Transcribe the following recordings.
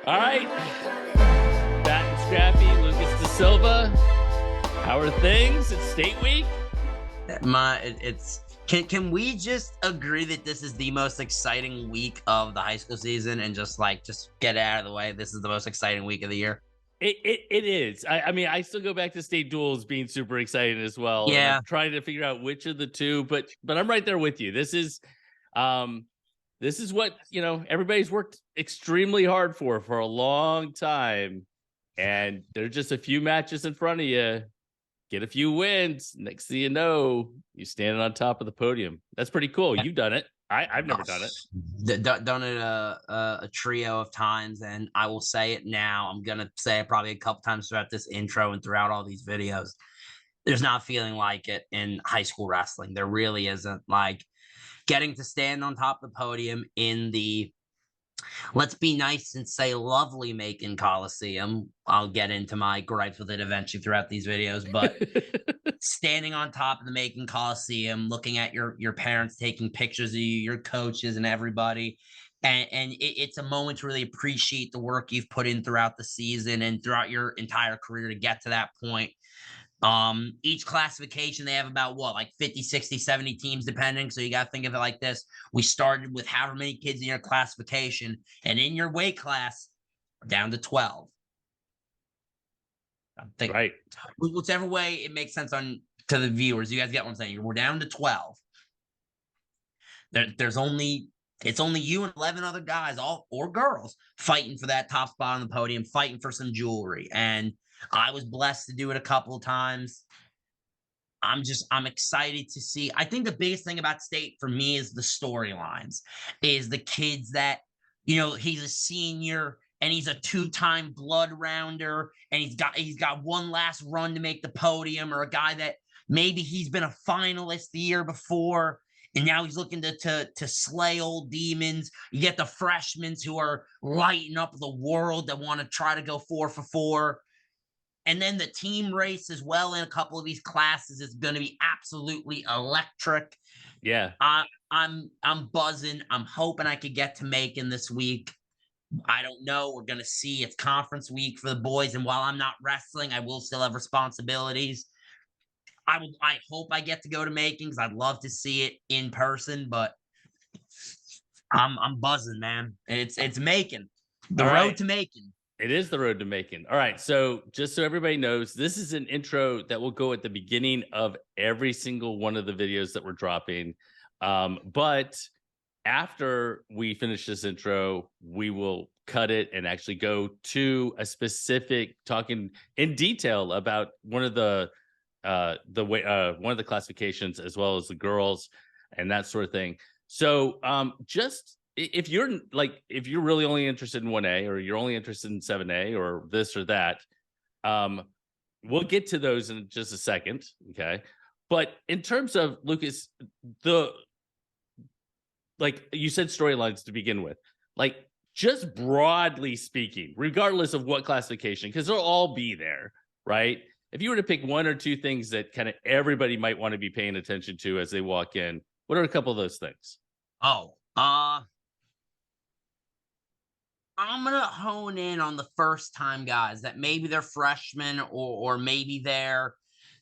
All right. Bat and Scrappy, Lucas Da Silva. How are things? It's State Week. Can we just agree that this is the most exciting week of the high school season and just get it out of the way? This is the most exciting week of the year. It is. I mean, I still go back to state duels being super excited as well, and Yeah. I'm trying to figure out which of the two. But I'm right there with you. This is what everybody's worked extremely hard for a long time, and there's just a few matches in front of you. Get a few wins. Next thing you know, you standing on top of the podium. That's pretty cool. You've done it. I've never done it. Done it a trio of times, and I will say it now. I'm gonna say it probably a couple times throughout this intro and throughout all these videos. There's not feeling like it in high school wrestling. There really isn't. Like getting to stand on top of the podium in the, let's be nice and say, lovely Macon Coliseum. I'll get into my gripes with it eventually throughout these videos, but standing on top of the Macon Coliseum, looking at your parents taking pictures of you, your coaches and everybody. And it's a moment to really appreciate the work you've put in throughout the season and throughout your entire career to get to that point. Each classification, they have about like 50, 60, 70 teams depending. So you got to think of it like this. We started with however many kids in your classification, and in your weight class, we're down to 12. I'm thinking, right. Whichever way it makes sense to the viewers. You guys get what I'm saying? We're down to 12. It's only you and 11 other guys, or girls, fighting for that top spot on the podium, fighting for some jewelry. And I was blessed to do it a couple of times. I'm excited to see. I think the biggest thing about state for me is the storylines, is the kids that, he's a senior and he's a two-time blood rounder and he's got one last run to make the podium, or a guy that maybe he's been a finalist the year before and now he's looking to slay old demons. You get the freshmen who are lighting up the world that want to try to go 4 for 4. And then the team race as well in a couple of these classes is going to be absolutely electric. Yeah. I'm buzzing. I'm hoping I could get to Macon this week. I don't know. We're going to see. It's conference week for the boys. And while I'm not wrestling, I will still have responsibilities. I hope I get to go to Macon because I'd love to see it in person, but I'm buzzing, man. It's Macon. The road to Macon. It is the road to Macon. All right. So just so everybody knows, this is an intro that will go at the beginning of every single one of the videos that we're dropping. But after we finish this intro, we will cut it and actually go to a specific talking in detail about one of the classifications, as well as the girls and that sort of thing. So just if you're really only interested in 1A, or you're only interested in 7A or this or that, we'll get to those in just a second. Okay. But in terms of, Lucas, you said storylines to begin with, just broadly speaking, regardless of what classification, because they'll all be there, right? If you were to pick one or two things that kind of everybody might want to be paying attention to as they walk in, what are a couple of those things? I'm going to hone in on the first-time guys that maybe they're freshmen or maybe they're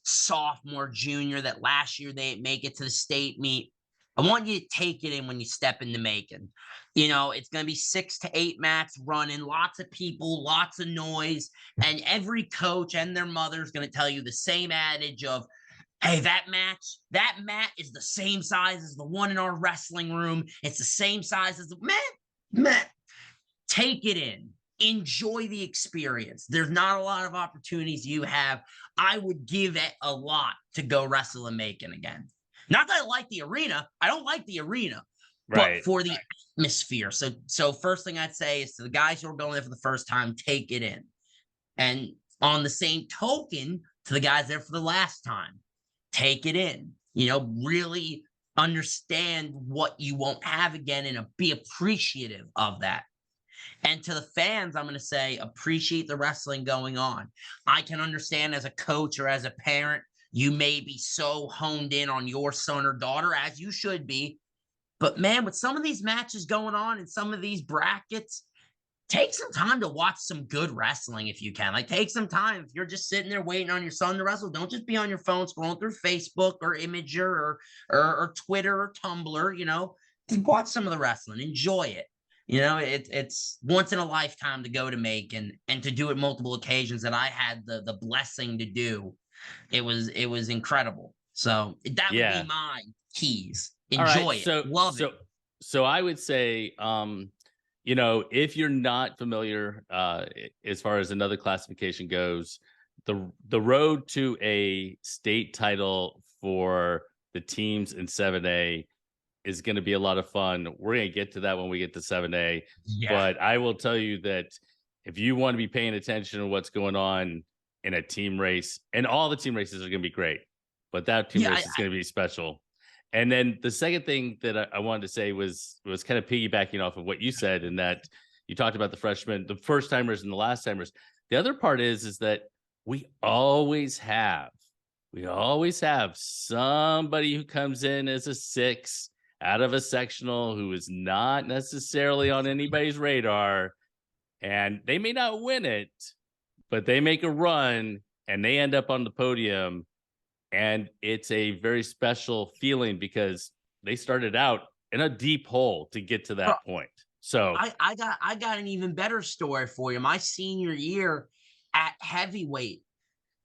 sophomore, junior, that last year they didn't make it to the state meet. I want you to take it in when you step into Macon. It's going to be 6 to 8 mats running, lots of people, lots of noise, and every coach and their mother is going to tell you the same adage of, hey, that mat is the same size as the one in our wrestling room. It's the same size as the mat. Take it in. Enjoy the experience. There's not a lot of opportunities you have. I would give it a lot to go wrestle in Macon again. Not that I like the arena. I don't like the arena. Right. But for the atmosphere. So first thing I'd say is to the guys who are going there for the first time, take it in. And on the same token, to the guys there for the last time, take it in. Really understand what you won't have again and be appreciative of that. And to the fans, I'm going to say, appreciate the wrestling going on. I can understand as a coach or as a parent, you may be so honed in on your son or daughter, as you should be. But man, with some of these matches going on in some of these brackets, take some time to watch some good wrestling if you can. Like, take some time. If you're just sitting there waiting on your son to wrestle, don't just be on your phone scrolling through Facebook or Imager or Twitter or Tumblr. Just watch some of the wrestling, enjoy it. It's once in a lifetime to go to make and to do it multiple occasions that I had the blessing to do. It was incredible. So that would be Yeah. my keys. All right. Enjoy it, love it. So I would say, if you're not familiar, as far as another classification goes, the road to a state title for the teams in 7A is going to be a lot of fun. We're going to get to that when we get to 7A. Yeah. But I will tell you that if you want to be paying attention to what's going on in a team race, and all the team races are going to be great, but that team race is going to be special. And then the second thing that I wanted to say was kind of piggybacking off of what you said, in that you talked about the freshmen, the first timers, and the last timers. The other part is that we always have somebody who comes in as a 6 out of a sectional who is not necessarily on anybody's radar, and they may not win it, but they make a run and they end up on the podium. And it's a very special feeling because they started out in a deep hole to get to that point. So I got an even better story for you. My senior year at heavyweight,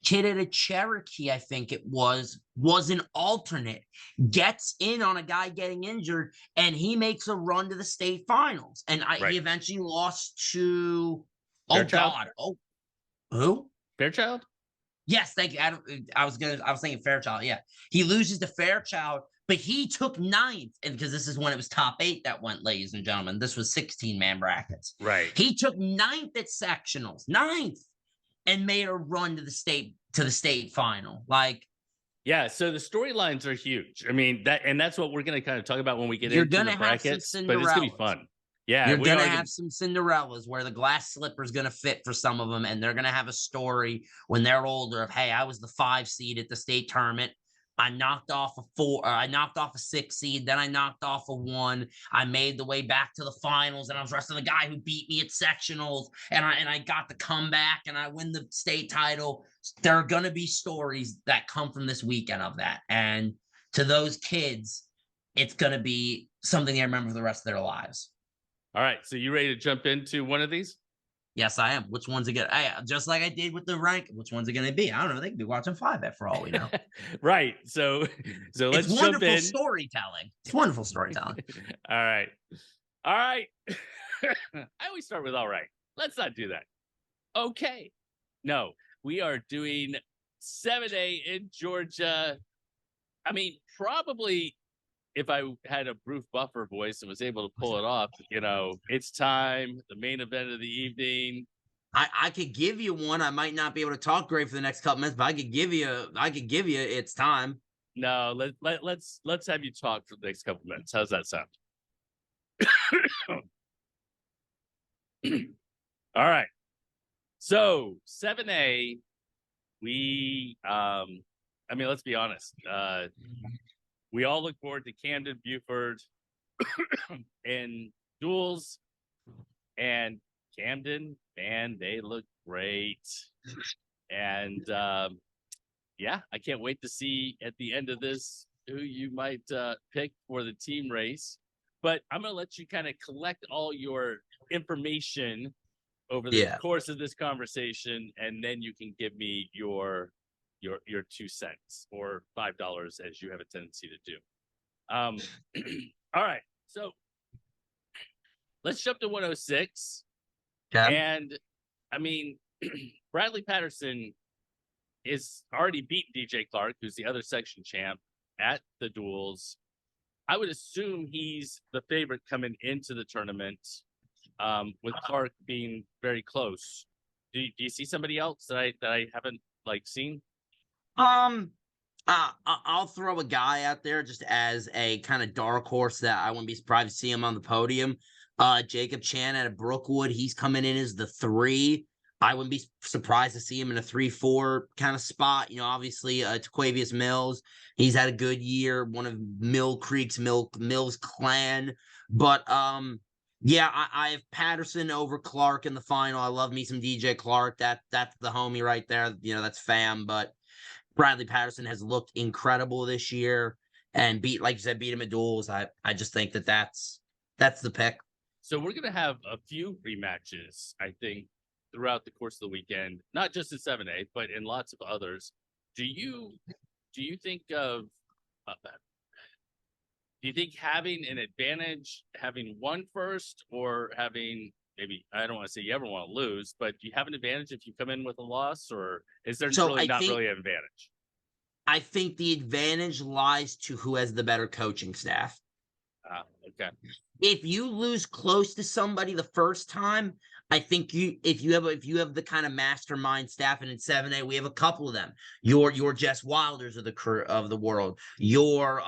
kid at a Cherokee, I think it was an alternate, gets in on a guy getting injured, and he makes a run to the state finals. And he eventually lost to Fairchild? God. Oh, who? Fairchild? Yes, thank you. I was thinking Fairchild. Yeah. He loses to Fairchild, but he took 9th. And because this is when it was top 8 that went, ladies and gentlemen. This was 16-man brackets. Right. He took 9th at sectionals, 9th, and made a run to the state final. Like, yeah, so the storylines are huge. I mean, that's what we're going to kind of talk about when we get into the brackets, but it's going to be fun. Yeah, you're going to have some Cinderellas where the glass slipper is going to fit for some of them, and they're going to have a story when they're older of, hey, I was the 5 seed at the state tournament. I knocked off a 4, or I knocked off a 6 seed, then I knocked off a 1. I made the way back to the finals, and I was wrestling the guy who beat me at sectionals, and I got the comeback, and I win the state title. There are going to be stories that come from this weekend of that, and to those kids, it's going to be something they remember for the rest of their lives. All right, so you ready to jump into one of these? Yes, I am. Which one's it gonna? Just like I did with the rank. Which one's it gonna be? I don't know. They could be watching 5 for all we know. Right. So let's jump in. Storytelling. It's wonderful storytelling. All right. I always start with all right. Let's not do that. Okay. No, we are doing 7A in Georgia. I mean, probably if I had a Bruce Buffer voice and was able to pull it off, it's time, the main event of the evening. I could give you one. I might not be able to talk great for the next couple minutes, but I could give you it's time. No, let's have you talk for the next couple minutes. How's that sound? All right. So 7A, let's be honest. We all look forward to Camden, Buford, and duels. And Camden, man, they look great. And I can't wait to see at the end of this who you might pick for the team race. But I'm going to let you kind of collect all your information over the course of this conversation, and then you can give me your 2 cents or $5, as you have a tendency to do. All right, so let's jump to 106. And I mean, Bradley Patterson is already beat DJ Clark, who's the other section champ, at the duels. I would assume he's the favorite coming into the tournament, with Clark being very close. Do you see somebody else that I haven't seen? I'll throw a guy out there just as a kind of dark horse that I wouldn't be surprised to see him on the podium. Jacob Chan out of Brookwood, he's coming in as the 3. I wouldn't be surprised to see him in a 3-4 kind of spot. Obviously, Taquavius Mills, he's had a good year, one of Mills Creek's Mills clan. But Yeah, I have Patterson over Clark in the final. I love me some DJ Clark. That's the homie right there. That's fam. But Bradley Patterson has looked incredible this year and like you said, beat him at duels. I just think that's the pick. So we're gonna have a few rematches, I think, throughout the course of the weekend, not just in 7A, but in lots of others. Do you think of do you think having an advantage, having won first, or having maybe, I don't want to say you ever want to lose, but do you have an advantage if you come in with a loss, or is there So really not really an advantage? I think the advantage lies to who has the better coaching staff. Okay. If you lose close to somebody the first time, I think if you have the kind of mastermind staff, and in 7A we have a couple of them. Your Jess Wilders of the world, your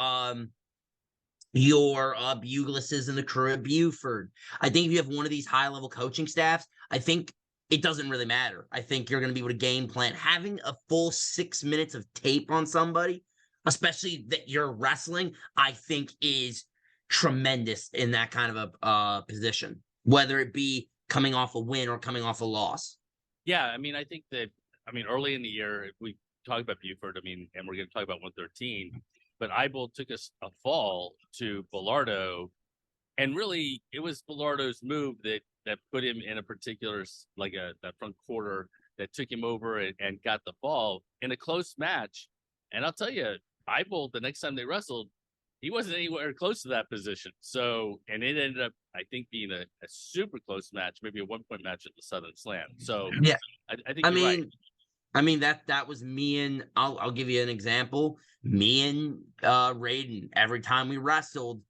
Buglases and the crew at Buford. I think if you have one of these high level coaching staffs, I think it doesn't really matter. I think you're going to be able to game plan. Having a full 6 minutes of tape on somebody, especially that you're wrestling, I think is tremendous in that kind of a position, whether it be coming off a win or coming off a loss. Yeah, I mean, I think that, early in the year, if we talk about Buford, and we're going to talk about 113, but Eibel took us a fall to Bellardo, and really it was Bellardo's move that put him in a particular, like that front quarter that took him over and got the fall in a close match. And I'll tell you, Eibel, the next time they wrestled, he wasn't anywhere close to that position. So, and it ended up, I think, being a super close match, maybe a 1-point match at the Southern Slam. So, Yeah, I think I you're right. mean, that was me, and I'll give you an example. Me and Raiden, every time we wrestled,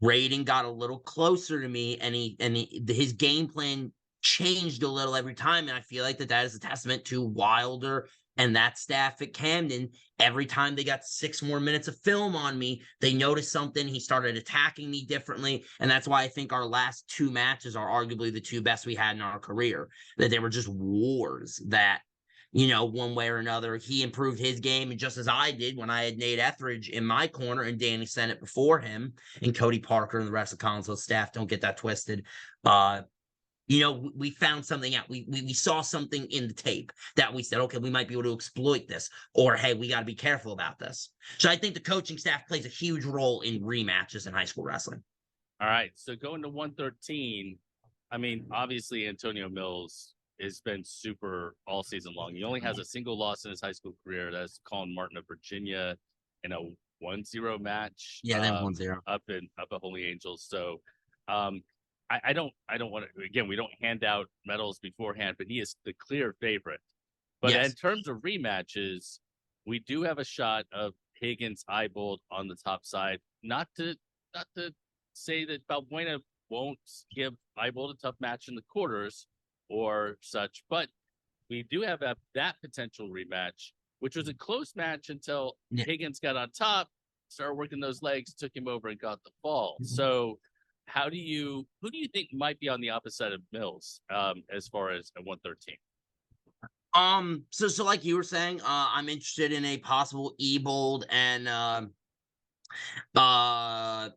Raiden got a little closer to me, and his game plan changed a little every time, and I feel like that is a testament to Wilder and that staff at Camden. Every time they got 6 more minutes of film on me, they noticed something. He started attacking me differently, and that's why I think our last two matches are arguably the two best we had in our career. That they were just wars that, one way or another, he improved his game. And just as I did when I had Nate Etheridge in my corner and Danny Sennett before him, and Cody Parker and the rest of Collinsville staff, don't get that twisted. We found something out. We saw something in the tape that we said, okay, we might be able to exploit this, or hey, we got to be careful about this. So I think the coaching staff plays a huge role in rematches in high school wrestling. All right. So going to 113, obviously Antonio Mills has been super all season long. He only has a single loss in his high school career. That's Colin Martin of Virginia in a 1-0 match. Yeah, then 1-0 up at Holy Angels. So I don't want to, again, we don't hand out medals beforehand, but he is the clear favorite. But yes. in terms of rematches, we do have a shot of Higgins Eyebold on the top side. Not to say that Balbuena won't give Eyebold a tough match in the quarters or such, but we do have that potential rematch, which was a close match until Higgins got on top, started working those legs, took him over, and got the fall. So who do you think might be on the opposite side of Mills as far as a 113? So like you were saying, I'm interested in a possible Ebold and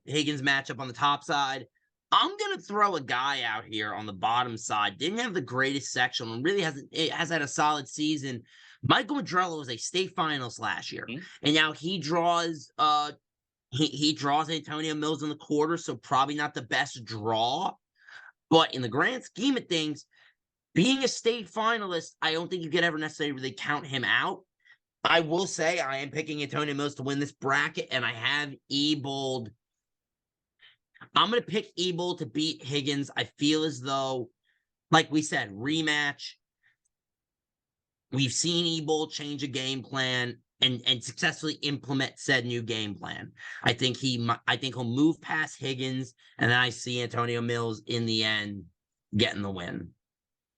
Higgins matchup on the top side. I'm gonna throw a guy out here on the bottom side. Didn't have the greatest section and really has had a solid season. Michael Madrello was a state finals last year, and now he draws he draws Antonio Mills in the quarter, so probably not the best draw. But in the grand scheme of things, being a state finalist, I don't think you could ever necessarily really count him out. I will say I am picking Antonio Mills to win this bracket, and I have Ebold. I'm going to pick Ebold to beat Higgins. I feel as though, like we said, rematch. We've seen Ebold change a game plan and successfully implement said new game plan. I think he'll move past Higgins, and then I see Antonio Mills in the end getting the win.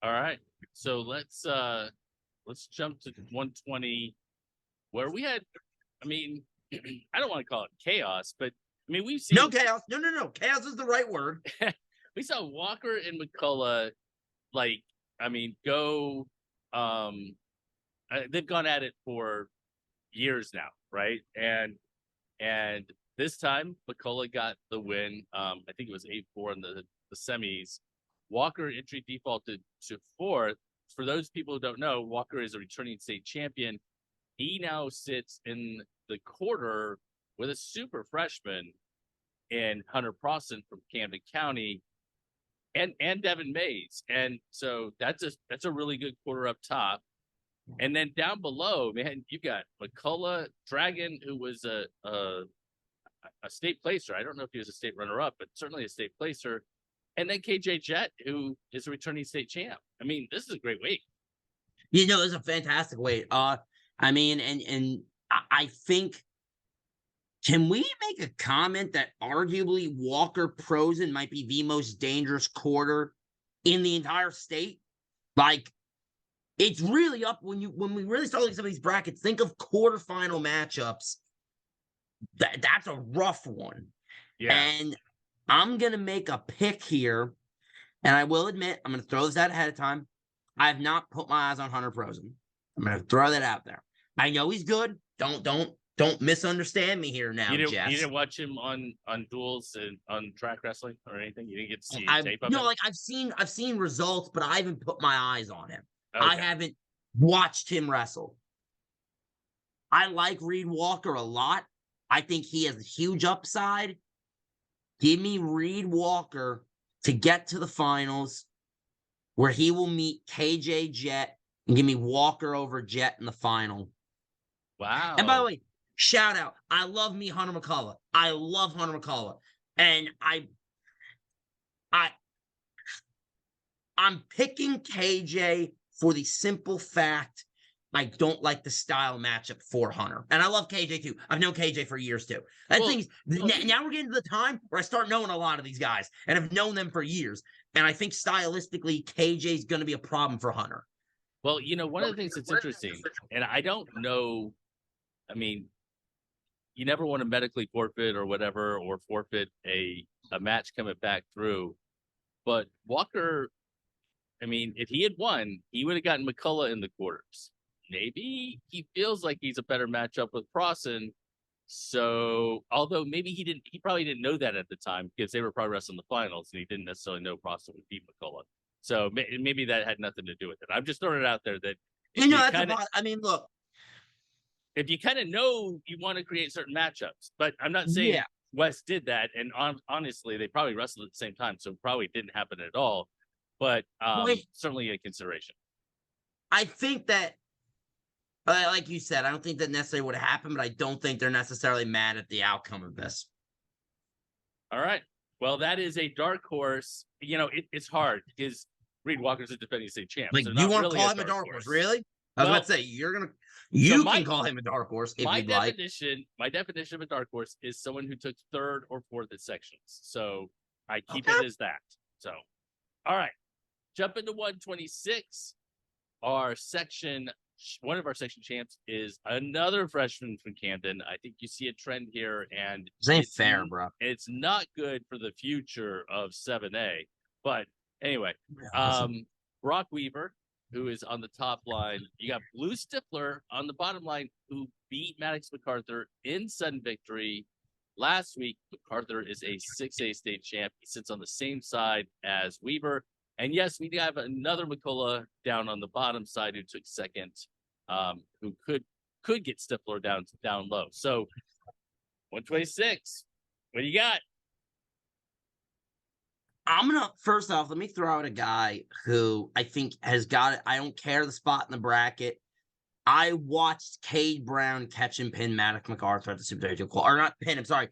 All right. So let's jump to 120, where we had, I don't want to call it chaos, but we've seen no chaos. No. Chaos is the right word. We saw Walker and McCullough, go. They've gone at it for years now, right? And This time, McCullough got the win. I think it was 8-4 in the semis. Walker entry defaulted to fourth. For those people who don't know, Walker is a returning state champion. He now sits in the quarter with a super freshman in Hunter Prosson from Camden County and Devin Mays. And so that's a really good quarter up top. And then down below, man, you got McCullough, Dragon, who was a state placer. I don't know if he was a state runner-up, but certainly a state placer. And then KJ Jett, who is a returning state champ. I mean, this is a great weight. You know, it's a fantastic weight. I mean, and I think, can we make a comment that arguably Walker Prosen might be the most dangerous quarter in the entire state? Like, it's really up when we really start looking at some of these brackets. Think of quarterfinal matchups. That's a rough one. Yeah. And I'm gonna make a pick here, and I will admit I'm gonna throw this out ahead of time. I have not put my eyes on Hunter Prosen. I'm gonna throw that out there. I know he's good. Don't misunderstand me here now, Jess. You didn't watch him on duels and on track wrestling or anything? You didn't get to see tape of him? No, like I've seen results, but I haven't put my eyes on him. Okay. I haven't watched him wrestle. I like Reed Walker a lot. I think he has a huge upside. Give me Reed Walker to get to the finals where he will meet KJ Jett, and give me Walker over Jett in the final. Wow. And by the way, shout out. I love me Hunter McCullough. I love Hunter McCullough. And I'm picking KJ for the simple fact I don't like the style matchup for Hunter. And I love KJ too. I've known KJ for years too. Now we're getting to the time where I start knowing a lot of these guys and have known them for years. And I think stylistically, KJ is going to be a problem for Hunter. Well, you know, one of the things that's interesting, and I don't know, I mean, you never want to medically forfeit or whatever, or forfeit a match coming back through. But Walker, I mean, if he had won, he would have gotten McCullough in the quarters. Maybe he feels like he's a better matchup with Prosson. So, although maybe he probably didn't know that at the time because they were probably wrestling the finals and he didn't necessarily know Prosson would beat McCullough. So maybe that had nothing to do with it. I'm just throwing it out there that I mean, look, if you kind of know you want to create certain matchups, but I'm not saying West did that. And honestly, they probably wrestled at the same time, so it probably didn't happen at all. But certainly a consideration. I think that, like you said, I don't think that necessarily would happen, but I don't think they're necessarily mad at the outcome of this. All right. Well, that is a dark horse. You know, it's hard because Reed Walker's a defending state champ. Like, so you want to really call him a dark horse, really? I was about to say, you can call him a dark horse if you'd like. My definition of a dark horse is someone who took third or fourth at sections. So I keep it as that. So, all right. Jump into 126. One of our section champs is another freshman from Camden. I think you see a trend here, and this ain't fair, bro. It's not good for the future of 7A. But anyway, Brock Weaver, who is on the top line. You got Blue Stifler on the bottom line, who beat Maddox MacArthur in sudden victory last week. MacArthur is a 6A state champ. He sits on the same side as Weaver. And yes, we have another McCullough down on the bottom side who took second, who could get Stifler down low. So 126, what do you got? First off, let me throw out a guy who I think has got it. I don't care the spot in the bracket. I watched Cade Brown catch and pin Maddox MacArthur at the Super 32 or not pin him, sorry.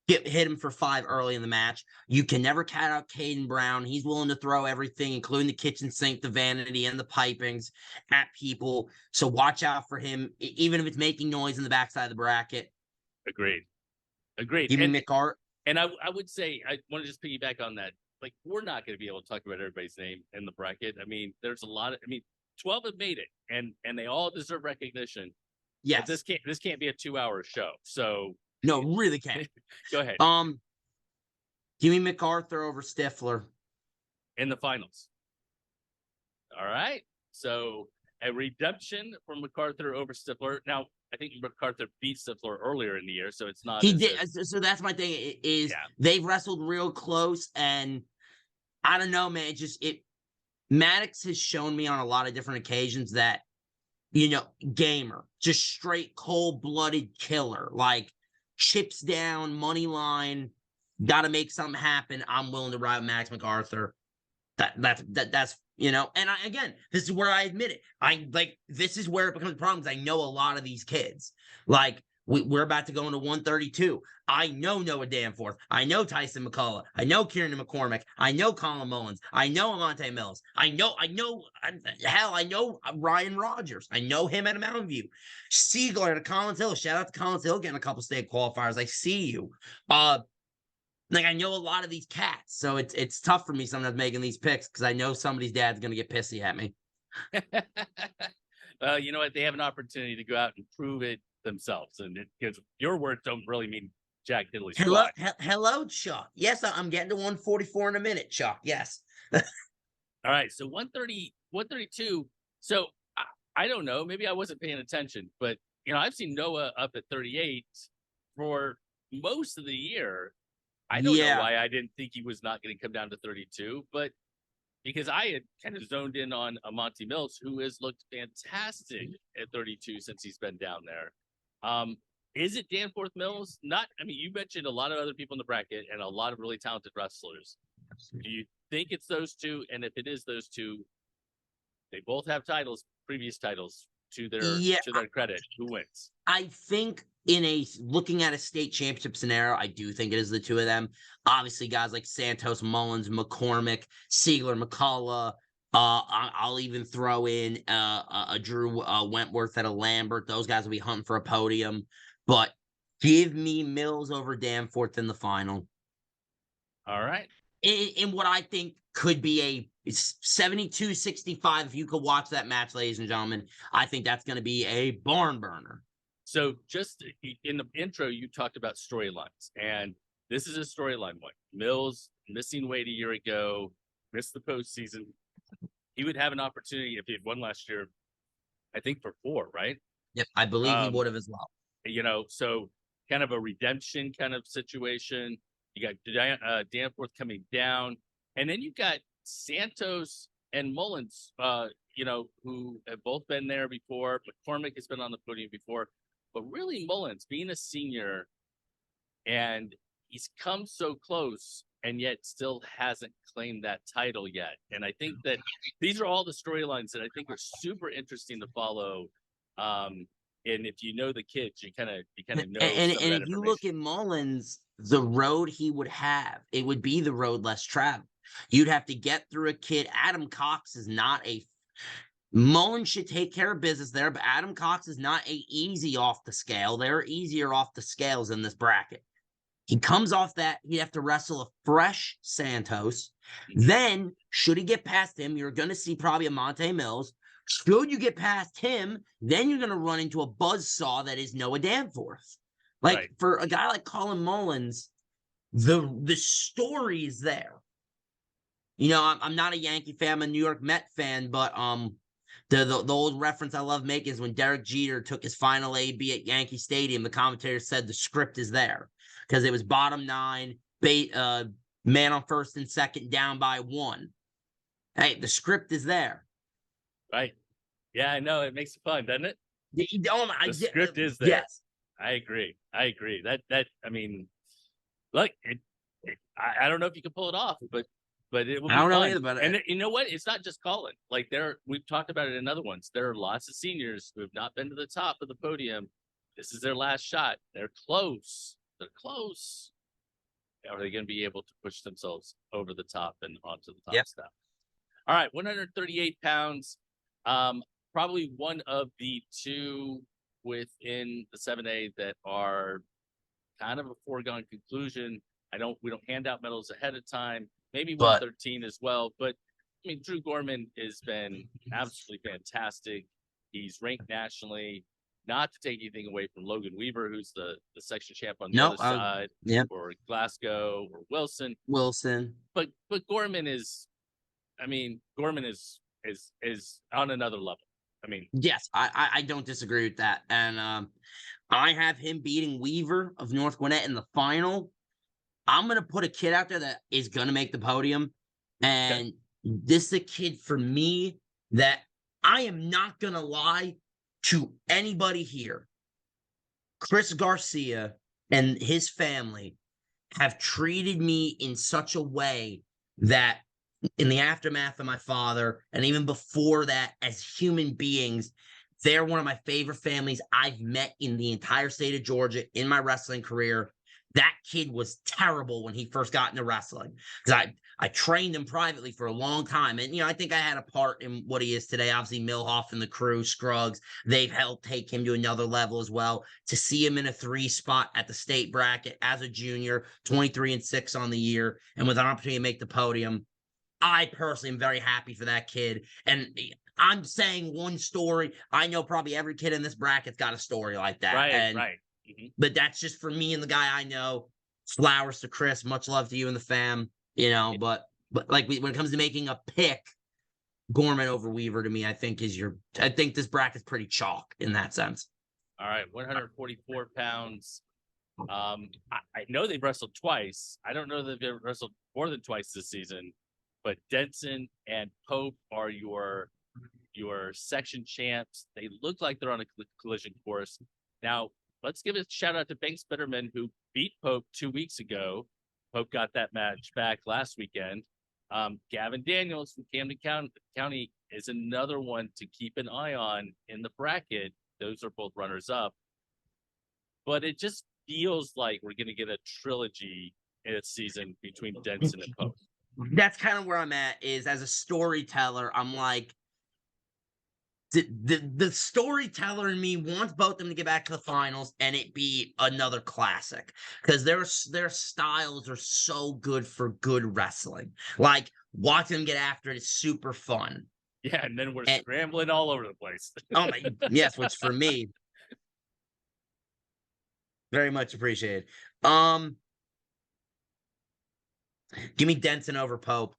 Hit him for 5 early in the match. You can never count out Caden Brown. He's willing to throw everything, including the kitchen sink, the vanity, and the pipings at people. So watch out for him, even if it's making noise in the backside of the bracket. Agreed. Give me McArt. And I would say, I want to just piggyback on that. Like, we're not going to be able to talk about everybody's name in the bracket. I mean, there's a lot of, 12 have made it, and they all deserve recognition. Yes. But this can't be a 2-hour show. So. No, really can't. Go ahead. Give me MacArthur over Stifler in the finals. All right. So a redemption from MacArthur over Stifler. Now, I think MacArthur beat Stifler earlier in the year, so it's not He as did. if So that's my thing. Is yeah. they've wrestled real close, and I don't know, man. Maddox has shown me on a lot of different occasions that, gamer, just straight cold blooded killer, like chips down, money line, got to make something happen. I'm willing to ride with Max MacArthur. That's and again, this is where I admit it. This is where it becomes a problem because I know a lot of these kids. Like we're about to go into 132. I know Noah Danforth. I know Tyson McCullough. I know Kieran McCormick. I know Colin Mullins. I know Amante Mills. Hell, I know Ryan Rogers. I know him at a Mountain View. Siegler at a Collins Hill. Shout out to Collins Hill getting a couple state qualifiers. I see you. I know a lot of these cats, so it's tough for me sometimes making these picks because I know somebody's dad's gonna get pissy at me. You know what? They have an opportunity to go out and prove it themselves, and because your words don't really mean jack diddly squat. Hello, Chuck. Yes, I'm getting to 144 in a minute, Chuck. Yes. All right, so 130, 132. So I don't know. Maybe I wasn't paying attention, but I've seen Noah up at 38 for most of the year. I don't know why I didn't think he was not going to come down to 32, but because I had kind of zoned in on Monty Mills, who has looked fantastic at 32 since he's been down there. Is it Danforth Mills? You mentioned a lot of other people in the bracket and a lot of really talented wrestlers. Do you think it's those two? And if it is those two, they both have titles, previous titles to their credit. Who wins? I think looking at a state championship scenario, I do think it is the two of them. Obviously, guys like Santos, Mullins, McCormick, Siegler, McCullough. I'll even throw in a Drew Wentworth at a Lambert. Those guys will be hunting for a podium. But give me Mills over Danforth in the final. All right. In what I think could be a 72-65. If you could watch that match, ladies and gentlemen, I think that's going to be a barn burner. So just in the intro, you talked about storylines, and this is a storyline one. Mills missing weight a year ago, missed the postseason. He would have an opportunity if he had won last year, I think for 4, right? Yep, I believe he would have as well. So kind of a redemption kind of situation. You got Danforth coming down, and then you've got Santos and Mullins, who have both been there before. McCormick has been on the podium before. But really, Mullins, being a senior, and he's come so close, and yet still hasn't claimed that title yet. And I think that these are all the storylines that I think are super interesting to follow. And if you know the kids, you kind of know. And if you look at Mullins, the road he would have, it would be the road less traveled. You'd have to get through a kid. Adam Cox is not a. Mullins should take care of business there, but Adam Cox is not easy off the scale. They're easier off the scales in this bracket. He comes off that, he'd have to wrestle a fresh Santos. Then, should he get past him, you're going to see probably a Monte Mills. Should you get past him, then you're going to run into a buzzsaw that is Noah Danforth. For a guy like Colin Mullins, the story is there. I'm not a Yankee fan, I'm a New York Met fan, but the old reference I love making is when Derek Jeter took his final AB at Yankee Stadium, the commentator said the script is there because it was bottom 9, man on first and second, down by 1. Hey, the script is there. Right. Yeah, I know. It makes it fun, doesn't it? The script is there. Yes. I agree. Look, I don't know if you can pull it off, but it will be I don't fun. know either, but and you know what? It's not just Colin. We've talked about it in other ones. There are lots of seniors who have not been to the top of the podium. This is their last shot. They're close. Are they going to be able to push themselves over the top and onto the top step? All right, 138 pounds. Probably one of the two within the 7A that are kind of a foregone conclusion. We don't hand out medals ahead of time. Maybe 113 as well. But Drew Gorman has been absolutely fantastic. He's ranked nationally. Not to take anything away from Logan Weaver, who's the section champ on the other side, or Glasgow or Wilson. But Gorman is on another level. I mean, Yes, I don't disagree with that, and I have him beating Weaver of North Gwinnett in the final. I'm gonna put a kid out there that is gonna make the podium, okay. and this is a kid for me that I am not gonna lie to anybody here. Chris Garcia and his family have treated me in such a way that in the aftermath of my father, and even before that, as human beings, they're one of my favorite families I've met in the entire state of Georgia in my wrestling career. That kid was terrible when he first got into wrestling because I trained him privately for a long time. And, I think I had a part in what he is today. Obviously, Milhoff and the crew, Scruggs, they've helped take him to another level as well. To see him in a 3 spot at the state bracket as a junior, 23-6 on the year, and with an opportunity to make the podium, I personally am very happy for that kid. And I'm saying one story. I know probably every kid in this bracket's got a story like that. Right, And right. Mhm. but that's just for me and the guy I know. Flowers to Chris. Much love to you and the fam. But like when it comes to making a pick, Gorman over Weaver to me, I think this bracket's pretty chalk in that sense. All right, 144 pounds. I know they've wrestled twice. I don't know that they've wrestled more than twice this season, but Denson and Pope are your section champs. They look like they're on a collision course. Now, let's give a shout out to Banks Bitterman, who beat Pope 2 weeks ago. Pope got that match back last weekend. Gavin Daniels from Camden County is another one to keep an eye on in the bracket. Those are both runners up. But it just feels like we're going to get a trilogy in a season between Denson and Pope. That's kind of where I'm at. Is as a storyteller, I'm like, the storyteller in me wants both of them to get back to the finals and it be another classic because their styles are so good for good wrestling. Like watching them get after it is super fun. Yeah, and then we're And scrambling all over the place. oh my, yes, which for me, very much appreciated. Um, Give me Denson over Pope.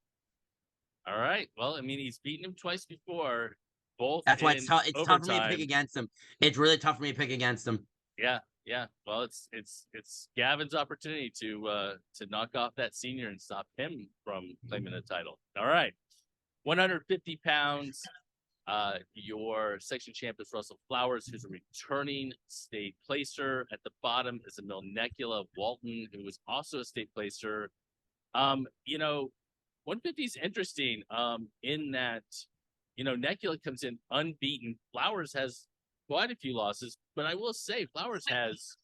All right. Well, I mean, he's beaten him twice before, both That's why in it's tough for me to pick overtime. against him. It's really tough for me to pick against him. Yeah, yeah. Well, it's Gavin's opportunity to knock off that senior and stop him from claiming the title. All right. 150 pounds. Your section champ is Russell Flowers, who's a returning state placer. At the bottom is Emil Necula of Walton, who was also a state placer. 150 is interesting in that, Necula comes in unbeaten. Flowers has quite a few losses, but I will say Flowers has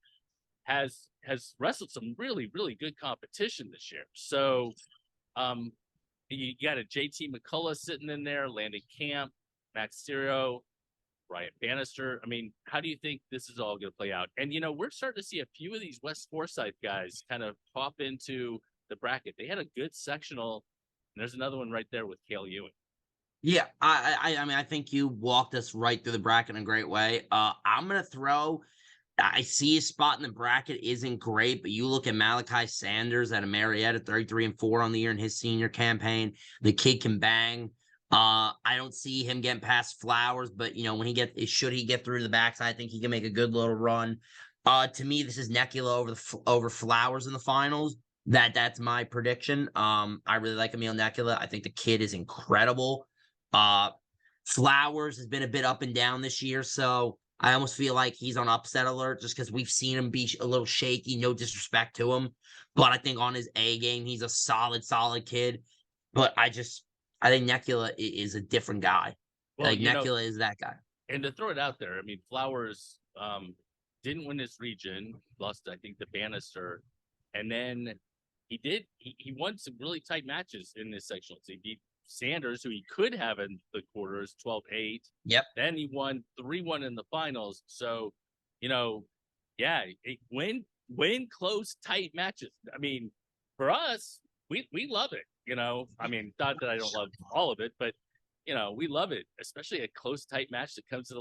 wrestled some really, really good competition this year. So you got a JT McCullough sitting in there, Landon Camp, Max Stereo, Ryan Bannister. I mean, how do you think this is all going to play out? And, we're starting to see a few of these West Forsyth guys kind of pop into the bracket. They had a good sectional, and there's another one right there with Cale Ewing. Yeah, I mean, I think you walked us right through the bracket in a great way. I'm gonna throw. I see his spot in the bracket isn't great, but you look at Malachi Sanders at a Marietta, 33-4 on the year in his senior campaign. The kid can bang. I don't see him getting past Flowers, but when should he get through to the backside, I think he can make a good little run. To me, this is Necula over Flowers in the finals. That's my prediction. I really like Emil Necula. I think the kid is incredible. Flowers has been a bit up and down this year, so I almost feel like he's on upset alert just because we've seen him be a little shaky. No disrespect to him, but I think on his A game, he's a solid kid. But I think Necula is a different guy. Well, Like Necula is that guy. and to throw it out there, I mean, Flowers didn't win his region, lost, I think, the Bannister, and then he won some really tight matches in this sectionals. He beat Sanders, who he could have in the quarters, 12-8. Yep. Then he won 3-1 in the finals. So, yeah, win close, tight matches. I mean, for us, we love it. I mean, not that I don't love all of it, but we love it, especially a close, tight match that comes to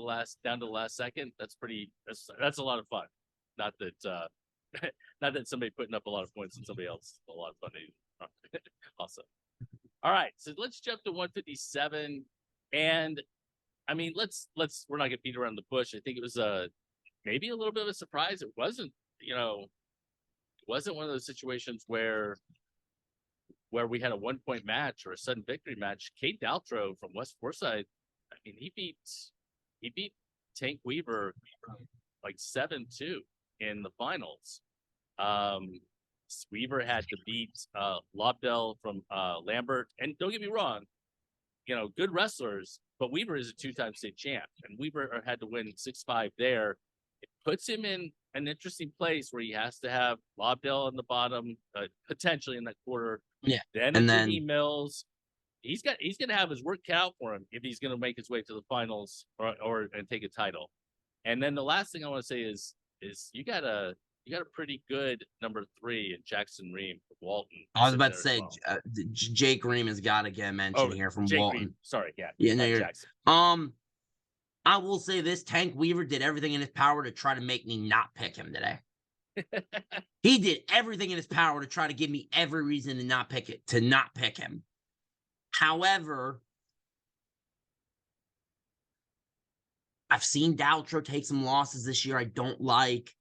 down to the last second. That's a lot of fun. Not that not that somebody putting up a lot of points and somebody else a lot of fun. Awesome. All right, so let's jump to 157, and I mean, we're not gonna beat around the bush. I think it was maybe a little bit of a surprise. It wasn't, it wasn't one of those situations where we had a 1-point match or a sudden victory match. Kate Daltro from West Forsyth, I mean, he beat Tank Weaver like 7-2 in the finals. Weaver had to beat Lobdell from Lambert, and don't get me wrong, good wrestlers, but Weaver is a 2-time state champ, and Weaver had to win 6-5 there. It puts him in an interesting place where he has to have Lobdell on the bottom, potentially in that quarter. Yeah, Then and Jimmy then Mills. He's gonna have his work cut out for him if he's gonna make his way to the finals or and take a title. And then the last thing I want to say is you got a pretty good number 3 in Jackson Ream from Walton. I was about to say Jake Ream has got to get mentioned here from Jake Walton. Ream. Sorry, yeah, no, Jackson. I will say this: Tank Weaver did everything in his power to try to make me not pick him today. He did everything in his power to try to give me every reason to not pick him. However, I've seen Daltro take some losses this year I don't like.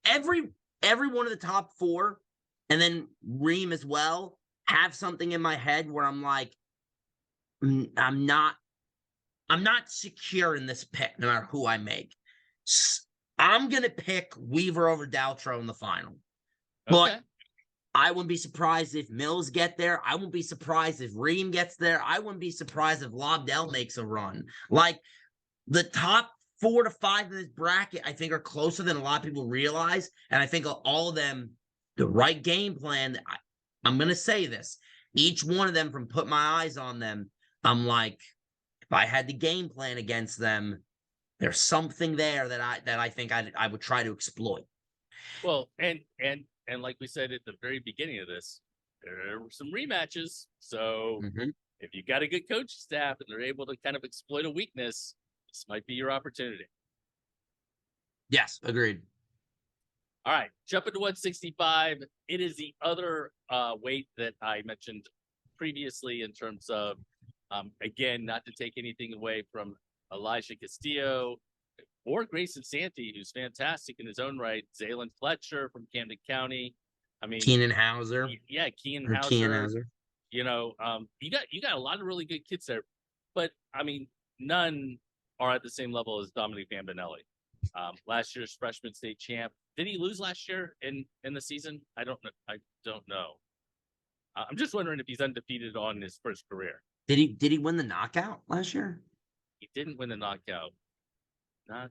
Every one of the top 4, and then Ream as well, have something in my head where I'm like, I'm not secure in this pick, no matter who I make. I'm gonna pick Weaver over Daltro in the final, but I wouldn't be surprised if Mills get there. I wouldn't be surprised if Ream gets there. I wouldn't be surprised if Lobdell makes a run. Like, the top 4 to 5 in this bracket, I think, are closer than a lot of people realize. And I think all of them, the right game plan, I'm going to say this. Each one of them, from put my eyes on them, I'm like, if I had the game plan against them, there's something there that I think I would try to exploit. Well, and like we said at the very beginning of this, there were some rematches. So if you got a good coaching staff and they're able to kind of exploit a weakness, this might be your opportunity. Yes, agreed. All right, jumping to 165. It is the other weight that I mentioned previously in terms of, again, not to take anything away from Elijah Castillo or Grayson Santee, who's fantastic in his own right. Zaylen Fletcher from Camden County. I mean, Keenan Hauser. Yeah, Keenan Hauser. You got a lot of really good kids there, but I mean, none are at the same level as Dominic Bambinelli. Last year's freshman state champ. Did he lose last year in the season? I don't know. I'm just wondering if he's undefeated on his first career. Did he win the knockout last year? He didn't win the knockout.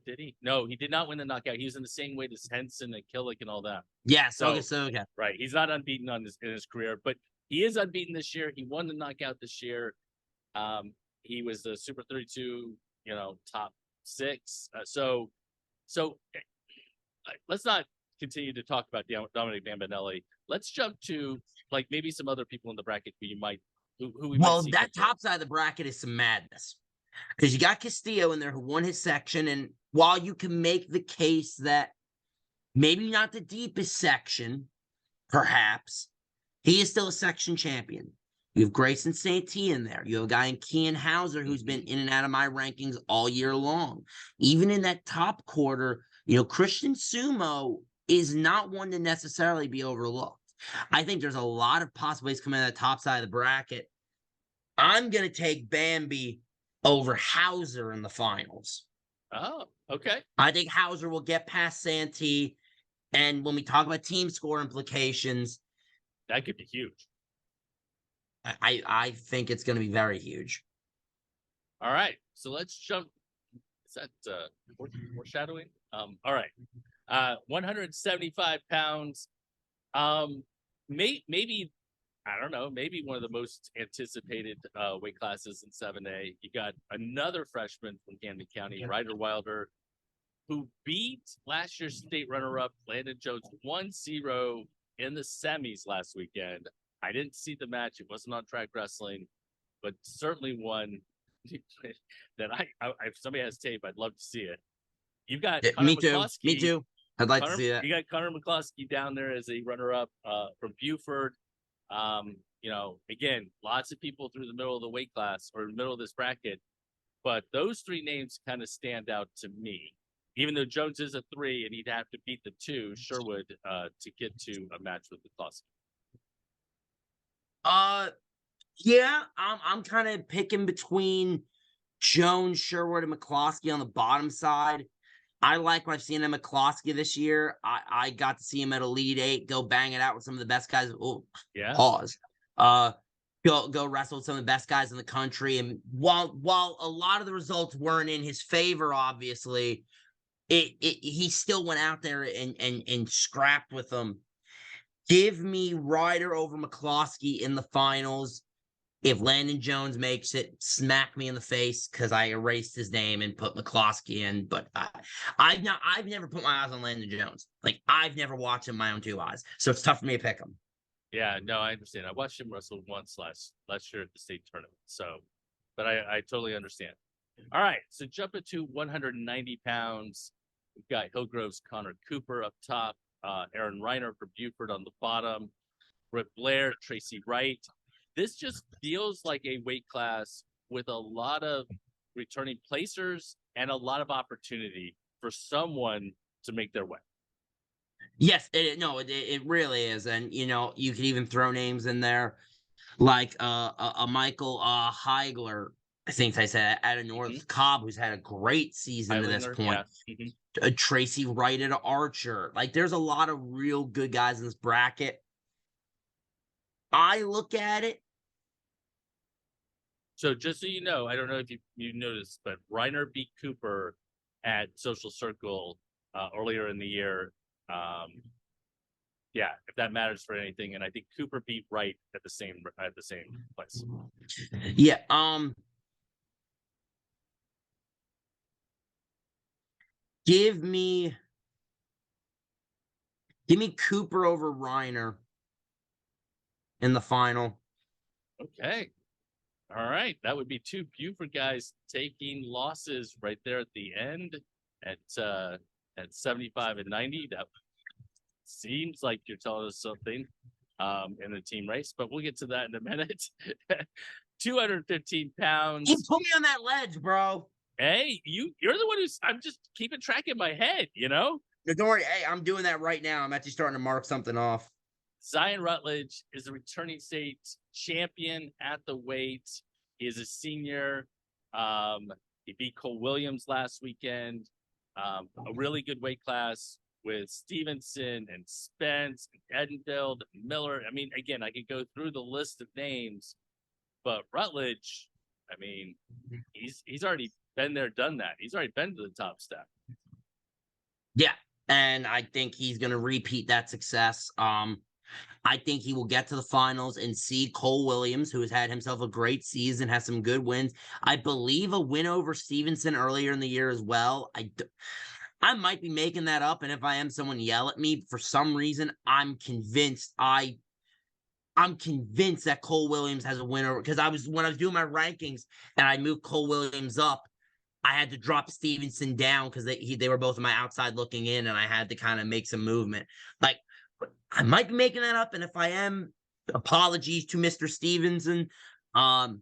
Did he? No, he did not win the knockout. He was in the same weight as Henson and Killick and all that. Yes. Okay. Right. He's not unbeaten in his career, but he is unbeaten this year. He won the knockout this year. He was the Super 32, top 6. So let's not continue to talk about Dominic Bambinelli. Let's jump to like maybe some other people in the bracket who we might that top side of the bracket is some madness. Because you got Castillo in there who won his section, and while you can make the case that maybe not the deepest section, perhaps, he is still a section champion. You have Grayson Santee in there. You have a guy in Keenan Hauser who's been in and out of my rankings all year long. Even in that top quarter, Christian Sumo is not one to necessarily be overlooked. I think there's a lot of possibilities coming out of the top side of the bracket. I'm going to take Bambi over Hauser in the finals. Oh, okay. I think Hauser will get past Santee. And when we talk about team score implications, that could be huge. I think it's going to be very huge. All right. So let's jump. Is that foreshadowing? All right. 175 pounds. Maybe I don't know, maybe one of the most anticipated weight classes in 7A. You got another freshman from Camden County, Ryder Wilder, who beat last year's state runner-up Landon Jones 1-0 in the semis last weekend. I didn't see the match. It wasn't on Track Wrestling, but certainly one that if somebody has tape, I'd love to see it. You've got Connor McCloskey. Me too. I'd like to see that. You got Connor McCloskey down there as a runner-up from Buford. Again, lots of people through the middle of the weight class or middle of this bracket. but those three names kind of stand out to me. Even though Jones is a 3 and he'd have to beat the 2, Sherwood, to get to a match with McCloskey. Yeah, I'm kind of picking between Jones, Sherwood, and McCloskey on the bottom side. I like what I've seen in McCloskey this year. I got to see him at Elite Eight go bang it out with some of the best guys. Oh, yeah. Pause. Go wrestle with some of the best guys in the country. And while a lot of the results weren't in his favor, obviously, he still went out there and scrapped with them. Give me Ryder over McCloskey in the finals. If Landon Jones makes it, smack me in the face because I erased his name and put McCloskey in. But I've never put my eyes on Landon Jones. Like, I've never watched him with my own 2 eyes, so it's tough for me to pick him. Yeah, no, I understand. I watched him wrestle once last year at the state tournament. So, but I totally understand. All right, so jumping to 190 pounds, we've got Hillgrove's Connor Cooper up top, Aaron Reiner for Buford on the bottom, Rick Blair, Tracy Wright. This just feels like a weight class with a lot of returning placers and a lot of opportunity for someone to make their way. Yes, it really is. And, you could even throw names in there like a Michael Heigler, I think I said, out of North Cobb, who's had a great season to this point. Yeah. Tracy Wright at Archer. Like, there's a lot of real good guys in this bracket. I look at it. So just so you know, I don't know if you noticed, but Reiner beat Cooper at Social Circle earlier in the year. Yeah, if that matters for anything, and I think Cooper beat Wright at the same place. Yeah. Give me Cooper over Reiner in the final. Okay. All right. That would be 2 Buford guys taking losses right there at the end at 75 and 90. That seems like you're telling us something in the team race, but we'll get to that in a minute. 215 pounds. You put me on that ledge, bro. Hey, you're the one I'm just keeping track in my head, No, don't worry. Hey, I'm doing that right now. I'm actually starting to mark something off. Zion Rutledge is a returning state champion at the weight. He is a senior. He beat Cole Williams last weekend. A really good weight class with Stevenson and Spence and Edenfield and Miller. I mean, again, I could go through the list of names, but Rutledge, I mean, he's already been there, done that. He's already been to the top step. Yeah, and I think he's going to repeat that success. I think he will get to the finals and see Cole Williams, who has had himself a great season, has some good wins. I believe a win over Stevenson earlier in the year as well. I might be making that up, and if I am, someone yell at me. For some reason, I'm convinced that Cole Williams has a win over, because when I was doing my rankings and I moved Cole Williams up, I had to drop Stevenson down because they were both on my outside looking in, and I had to kind of make some movement. Like, I might be making that up, and if I am, apologies to Mr. Stevenson. But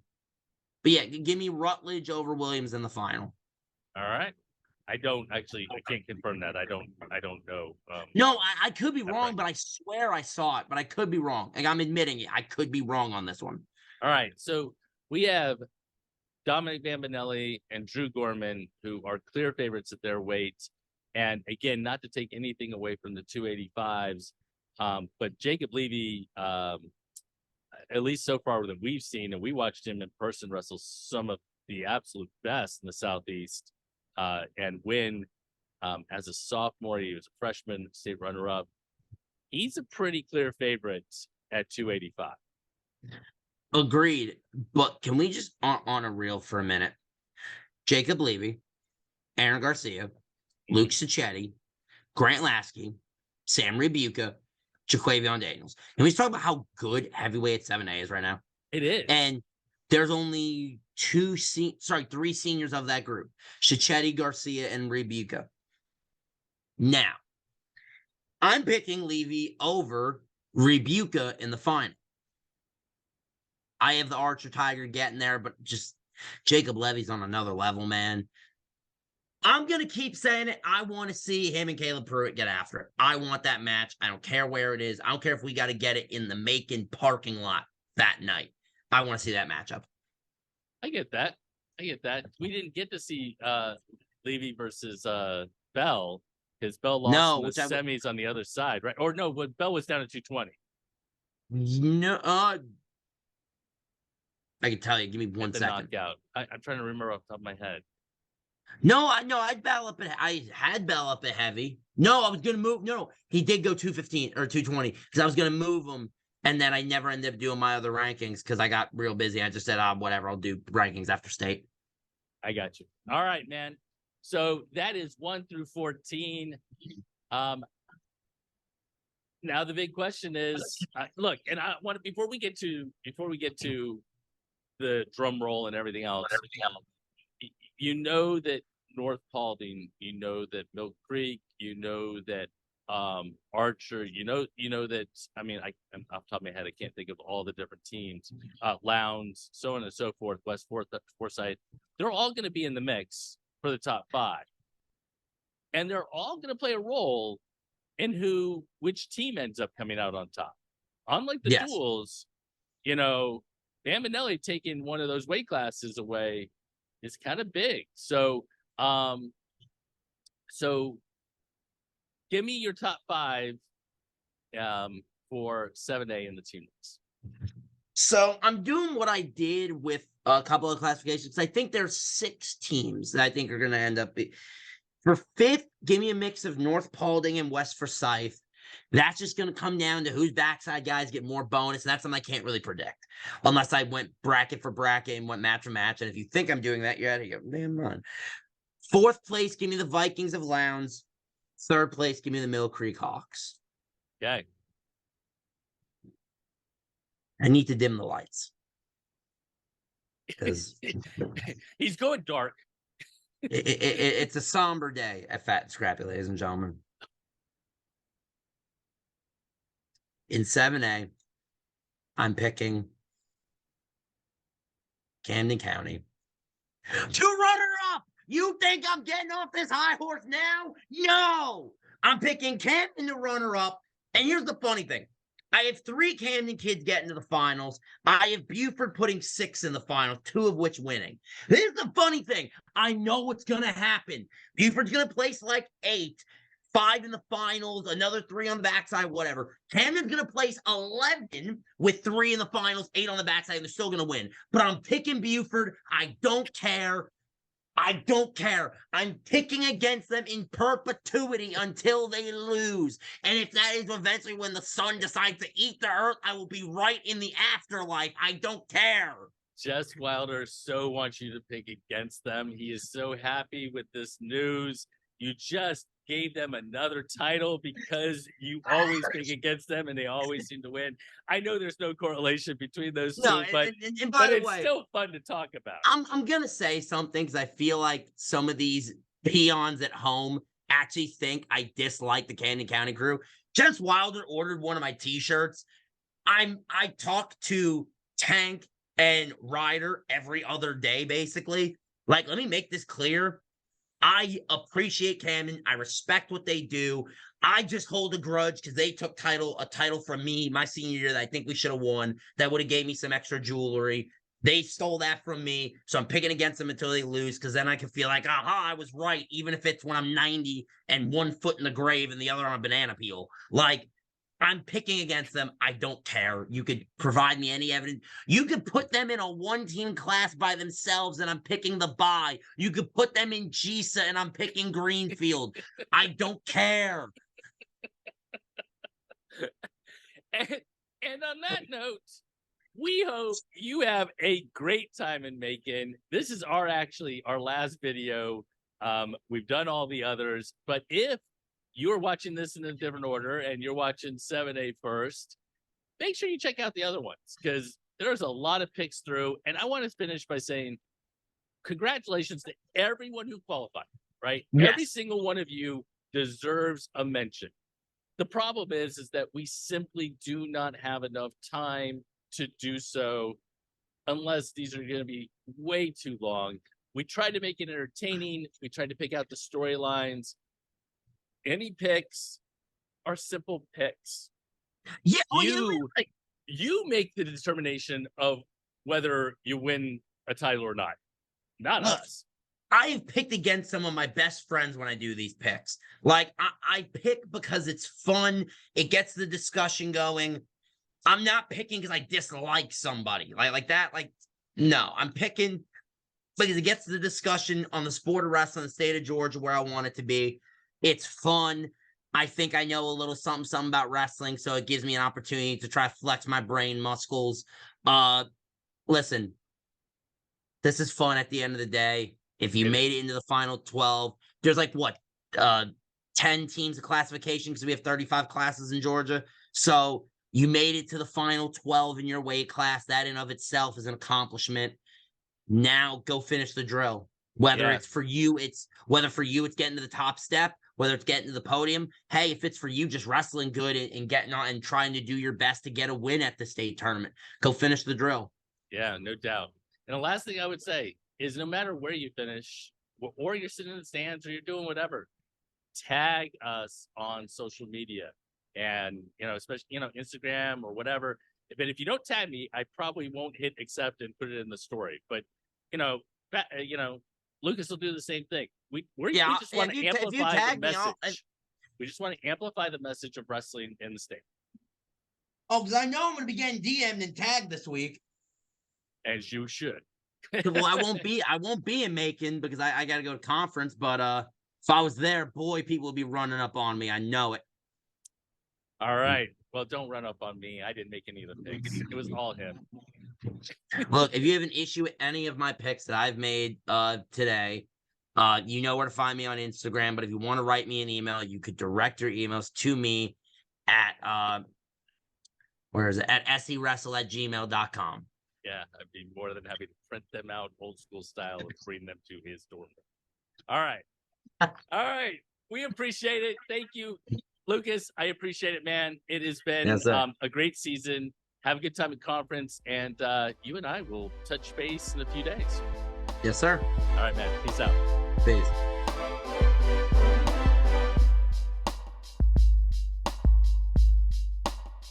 yeah, give me Rutledge over Williams in the final. All right. I can't confirm that. I don't know. No, I could be wrong, but I swear I saw it, but I could be wrong. Like, I'm admitting it. I could be wrong on this one. All right. So we have Dominic Bambinelli and Drew Gorman, who are clear favorites at their weight. And again, not to take anything away from the 285s, but Jacob Levy, at least so far that we've seen, and we watched him in person wrestle some of the absolute best in the Southeast, and win as a sophomore. He was a freshman, state runner-up. He's a pretty clear favorite at 285. Agreed. But can we just on a reel for a minute? Jacob Levy, Aaron Garcia, Luke Sacchetti, Grant Lasky, Sam Rebuka, Jaquavion Daniels. Can we just talk about how good heavyweight 7A is right now? It is. And there's only three seniors of that group: Sacchetti, Garcia, and Rebuka. Now, I'm picking Levy over Rebuka in the final. I have the Archer Tiger getting there, but just Jacob Levy's on another level, man. I'm going to keep saying it. I want to see him and Caleb Pruitt get after it. I want that match. I don't care where it is. I don't care if we got to get it in the Macon parking lot that night. I want to see that matchup. I get that. We didn't get to see Levy versus Bell because Bell lost in the semis on the other side, right? Or no, but Bell was down at 220. No, I can tell you. Give me 1 second. Knockout. I'm trying to remember off the top of my head. No, I had Bell up at heavy. No, I was gonna move. No, he did go 215 or 220 because I was gonna move him, and then I never ended up doing my other rankings because I got real busy. I just said, whatever, I'll do rankings after state. I got you. All right, man. So that is 1 through 14. Now the big question is, look, and I want to before we get to the drum roll and everything else. You know that North Paulding, you know that Mill Creek, you know that Archer, you know that, I mean, I'm off the top of my head, I can't think of all the different teams, Lowndes, so on and so forth, West Forsyth, they're all going to be in the mix for the top 5. And they're all going to play a role in which team ends up coming out on top. Unlike the duels, Dan Manelli taking one of those weight classes away is kind of big. So give me your top 5 for 7A in the team list. So I'm doing what I did with a couple of classifications. I think there's 6 teams that I think are going to end up for 5th. Give me a mix of North Paulding and West Forsyth. That's just going to come down to whose backside guys get more bonus, and that's something I can't really predict unless I went bracket for bracket and went match for match. And if you think I'm doing that, you're out of here. Damn run. 4th place, give me the Vikings of Lowndes. 3rd place, give me the Mill Creek Hawks. Okay. I need to dim the lights because he's going dark. It's a somber day at Fat and Scrappy, ladies and gentlemen. In 7A, I'm picking Camden County to runner-up. You think I'm getting off this high horse now? No! I'm picking Camden to runner-up. And here's the funny thing. I have 3 Camden kids getting to the finals. I have Buford putting 6 in the finals, 2 of which winning. Here's the funny thing. I know what's going to happen. Buford's going to place like 8. 5 in the finals, another 3 on the backside, whatever. Camden's going to place 11 with 3 in the finals, 8 on the backside, and they're still going to win. But I'm picking Buford. I don't care. I'm picking against them in perpetuity until they lose. And if that is eventually when the sun decides to eat the earth, I will be right in the afterlife. I don't care. Jess Wilder so wants you to pick against them. He is so happy with this news. You just gave them another title because you always pick against them and they always seem to win. I know there's no correlation between those two, but it's still fun to talk about. I'm going to say something because I feel like some of these peons at home actually think I dislike the Camden County crew. Jess Wilder ordered one of my t-shirts. I talk to Tank and Ryder every other day, basically. Like, let me make this clear. I appreciate Camden. I respect what they do. I just hold a grudge because they took a title from me my senior year that I think we should have won. That would have gave me some extra jewelry. They stole that from me, so I'm picking against them until they lose because then I can feel like, aha, I was right, even if it's when I'm 90 and 1 foot in the grave and the other on a banana peel. Like, I'm picking against them. I don't care. You could provide me any evidence. You could put them in a 1-team class by themselves, and I'm picking the bye. You could put them in GISA, and I'm picking Greenfield. I don't care. And on that note, we hope you have a great time in Macon. This is our last video. We've done all the others, but if you're watching this in a different order and you're watching 7A first, make sure you check out the other ones because there's a lot of picks through. And I want to finish by saying congratulations to everyone who qualified, right? Yes. Every single one of you deserves a mention. The problem is that we simply do not have enough time to do so unless these are going to be way too long. We tried to make it entertaining. We tried to pick out the storylines. Any picks are simple picks. Yeah, You make the determination of whether you win a title or not, not look, us. I've picked against some of my best friends when I do these picks. Like, I pick because it's fun. It gets the discussion going. I'm not picking because I dislike somebody. Like that. Like, no, I'm picking because it gets the discussion on the sport of wrestling, the state of Georgia, where I want it to be. It's fun. I think I know a little something about wrestling, so it gives me an opportunity to try to flex my brain muscles. Listen, this is fun at the end of the day. If you made it into the final 12, there's like what, 10 teams of classification because we have 35 classes in Georgia. So you made it to the final 12 in your weight class. That in of itself is an accomplishment. Now go finish the drill. Whether it's for you, it's getting to the top step, whether it's getting to the podium. Hey, if it's for you, just wrestling good and getting on and trying to do your best to get a win at the state tournament. Go finish the drill. Yeah, no doubt. And the last thing I would say is no matter where you finish, or you're sitting in the stands or you're doing whatever, tag us on social media and, especially, Instagram or whatever. But if you don't tag me, I probably won't hit accept and put it in the story. But, Lucas will do the same thing. We just want to amplify the message. We just want to amplify the message of wrestling in the state. Oh, because I know I'm going to be getting DM'd and tagged this week. As you should. Well, I won't be in Macon because I got to go to conference. But if I was there, boy, people would be running up on me. I know it. All right. Well, don't run up on me. I didn't make any of the picks. It was all him. Look, if you have an issue with any of my picks that I've made today, you know where to find me on Instagram. But if you want to write me an email, you could direct your emails to me at where is it? At sewrestle@gmail.com. Yeah, I'd be more than happy to print them out old school style and bring them to his door. All right. All right. We appreciate it. Thank you, Lucas. I appreciate it, man. It has been a great season. Have a good time at conference, and you and I will touch base in a few days. Yes, sir. All right, man. Peace out. Peace.